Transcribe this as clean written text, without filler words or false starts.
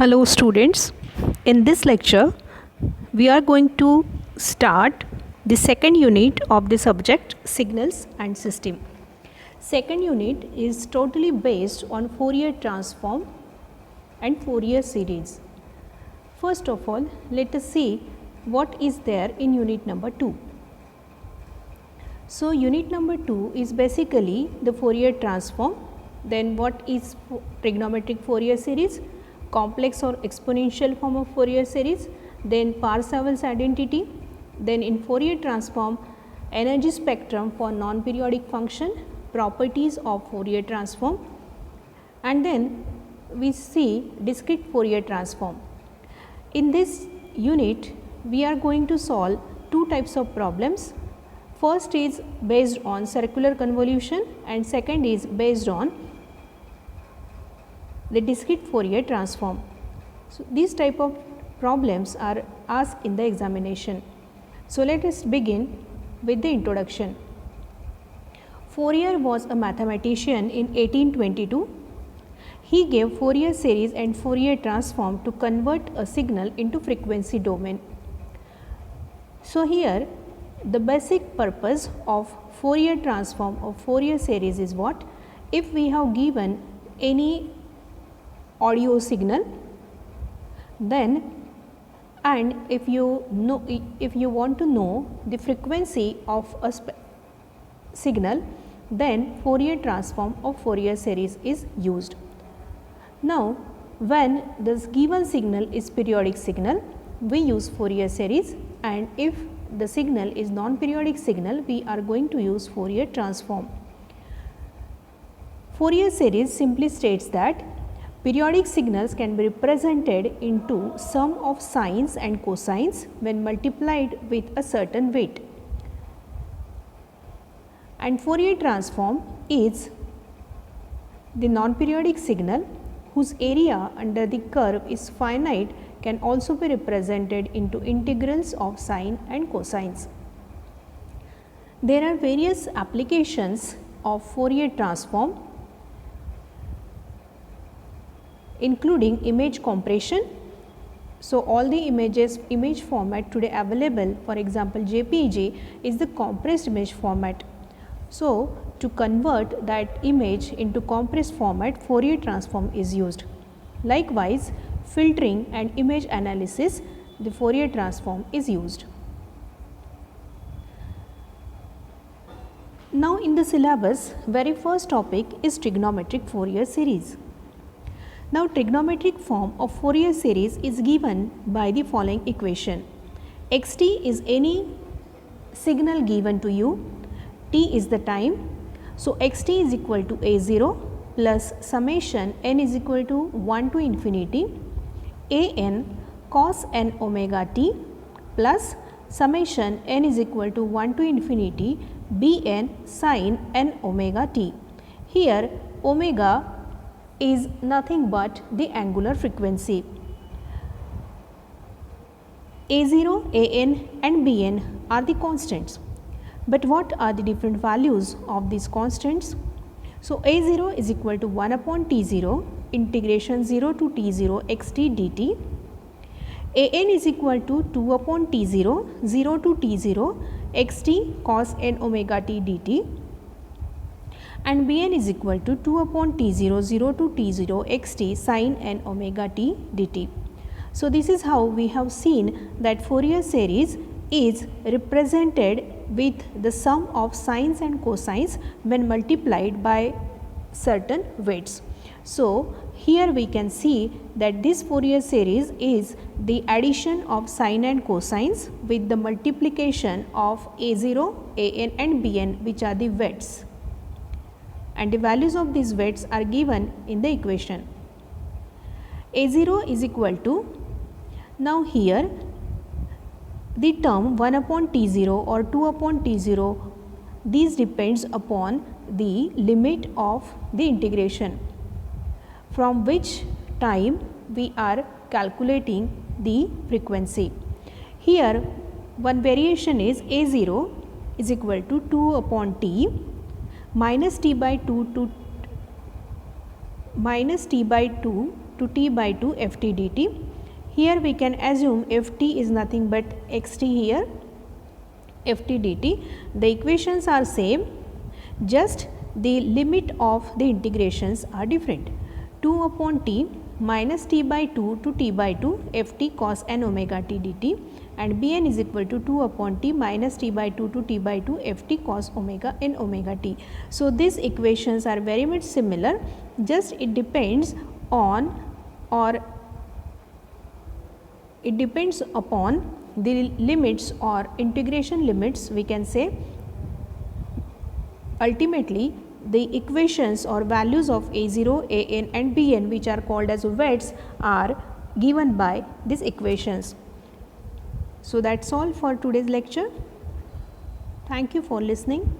Hello students, in this lecture we are going to start the second unit of the subject signals and system. Second unit is totally based on Fourier transform and Fourier series. First of all, let us see what is there in unit number 2. So unit number 2 is basically the Fourier transform. Then what is trigonometric Fourier series? Complex or exponential form of Fourier series, then Parseval's identity, then in Fourier transform energy spectrum for non-periodic function, properties of Fourier transform, and then we see discrete Fourier transform. In this unit we are going to solve two types of problems. First is based on circular convolution and second is based on the discrete Fourier transform. So, these type of problems are asked in the examination. So, let us begin with the introduction. Fourier was a mathematician in 1822. He gave Fourier series and Fourier transform to convert a signal into frequency domain. So, here the basic purpose of Fourier transform or Fourier series is what? If we have given any audio signal, then and if you want to know the frequency of a signal, then Fourier transform of Fourier series is used. Now, when this given signal is periodic signal, we use Fourier series, and if the signal is non-periodic signal, we are going to use Fourier transform. Fourier series simply states that periodic signals can be represented into sum of sines and cosines when multiplied with a certain weight. And Fourier transform is the non-periodic signal whose area under the curve is finite can also be represented into integrals of sine and cosines. There are various applications of Fourier transform, including image compression. So, all the image format today available, for example JPEG is the compressed image format. So, to convert that image into compressed format, Fourier transform is used. Likewise, filtering and image analysis, the Fourier transform is used. Now, in the syllabus, very first topic is trigonometric Fourier series. Now, trigonometric form of Fourier series is given by the following equation. Xt is any signal given to you, t is the time. So, xt is equal to a0 plus summation n is equal to 1 to infinity an cos n omega t plus summation n is equal to 1 to infinity bn sin n omega t. Here omega is nothing but the angular frequency. A0, An and Bn are the constants. But what are the different values of these constants? So, A0 is equal to 1 upon T0 integration 0 to T0 xt dt. An is equal to 2 upon T0 0 to T0 xt cos n omega t dt. And Bn is equal to 2 upon T0 0 to T0 xt sin n omega t dt. So, this is how we have seen that Fourier series is represented with the sum of sines and cosines when multiplied by certain weights. So, here we can see that this Fourier series is the addition of sine and cosines with the multiplication of A0, An and Bn, which are the weights, and the values of these weights are given in the equation. A0 is equal to, now here the term 1 upon T0 or 2 upon T0, these depends upon the limit of the integration, from which time we are calculating the frequency. Here one variation is A0 is equal to 2 upon T minus T by 2 to to t by 2 ft dt. Here we can assume ft is nothing but xt here, ft dt. The equations are same, just the limit of the integrations are different. 2 upon t minus t by 2 to t by 2 ft cos n omega t dt, and bn is equal to 2 upon t minus t by 2 to t by 2 ft cos omega n omega t. So, these equations are very much similar, just it depends on, or it depends upon the limits or integration limits, we can say. Ultimately, the equations or values of a0, an and bn, which are called as weights, are given by these equations. So, that is all for today's lecture. Thank you for listening.